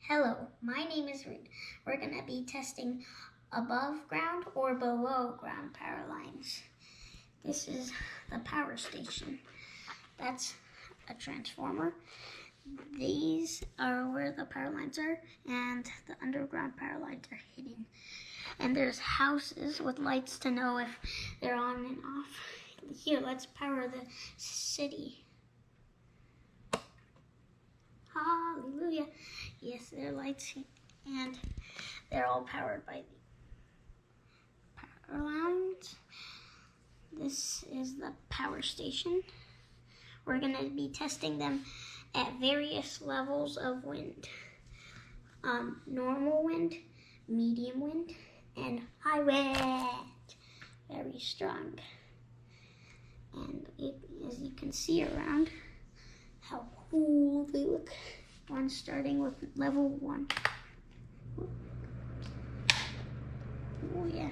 Hello, my name is Reid. We're going to be testing above ground or below ground power lines. This is the power station. That's a transformer. These are where the power lines are, and the underground power lines are hidden. And there's houses with lights to know if they're on and off. Here, let's power the city. Hallelujah. Yes, there are lights, and they're all powered by the power lines. This is the power station. We're going to be testing them at various levels of wind. Normal wind, medium wind, and high wind. Very strong. And as you can see around, how cool they look. One starting with level 1. Oh yeah.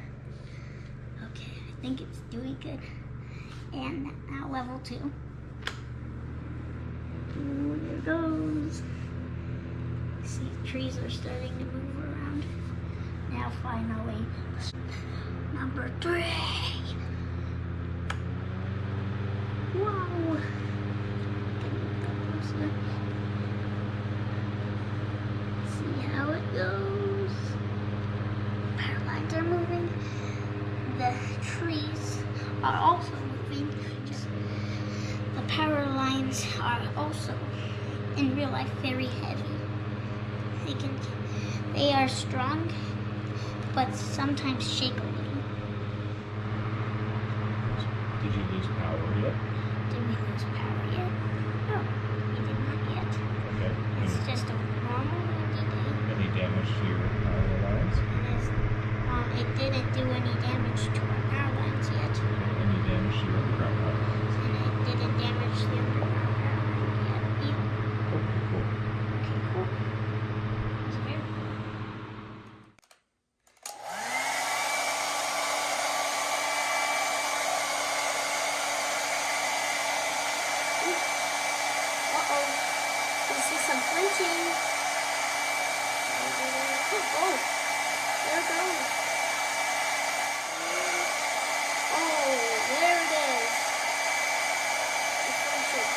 Okay, I think it's doing good. And now level 2. Ooh, there it goes. See, trees are starting to move around. Now finally, number 3. Wow. See how it goes. Power lines are moving. The trees are also moving. Just the power lines are also in real life very heavy. They are strong, but sometimes shake a little. Did you lose power yet? Did we lose power yet? No, we did not yet. Okay. It's just a normal windy day. Any damage to your power lines? It didn't do any damage to our power lines yet. Any damage to your underground power lines? And it didn't damage the underground power line yet either. Okay, cool. Okay, cool. It's very cool. Uh-oh. We see some flinching. Oh, there it goes. Oh, there it is. It's flinching.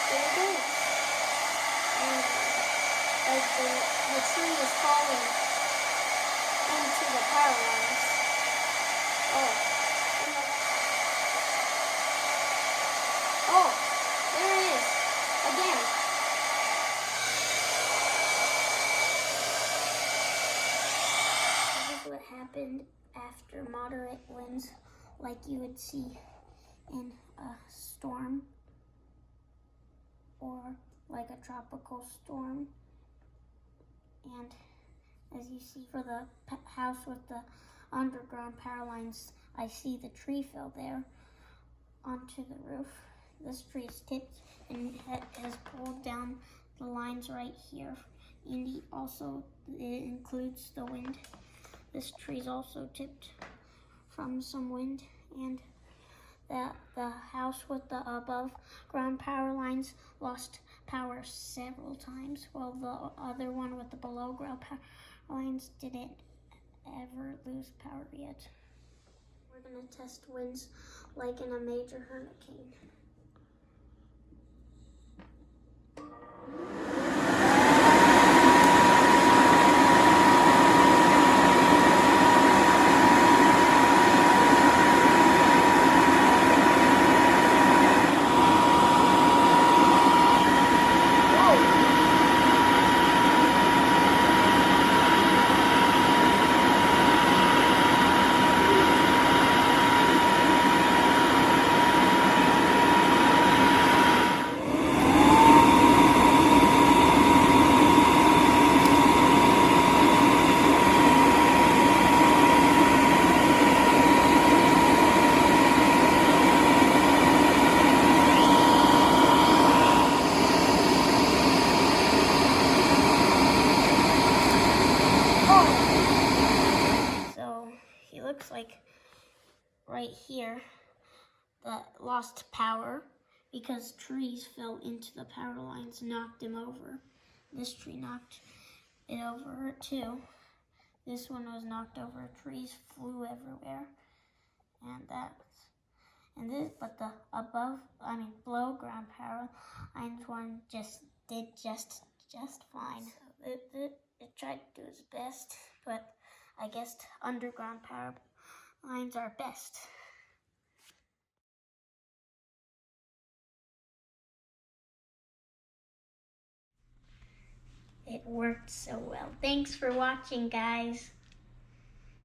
There it goes. And like the tree is falling into the power lines. Oh. Oh, there it is. Again. This is what happened after moderate winds, like you would see in a storm or like a tropical storm. And as you see for the house with the underground power lines, I see the tree fell there onto the roof. This tree is tipped and has pulled down the lines right here. And it includes the wind. This tree is also tipped from some wind. And the house with the above ground power lines lost power several times, while the other one with the below ground power lines didn't ever lose power yet. We're going to test winds like in a major hurricane. Looks like right here, that lost power because trees fell into the power lines, knocked him over. This tree knocked it over too. This one was knocked over. Trees flew everywhere, but the below ground power lines one did just fine. So it tried to do its best, but I guess underground power lines are best. It worked so well. Thanks for watching, guys.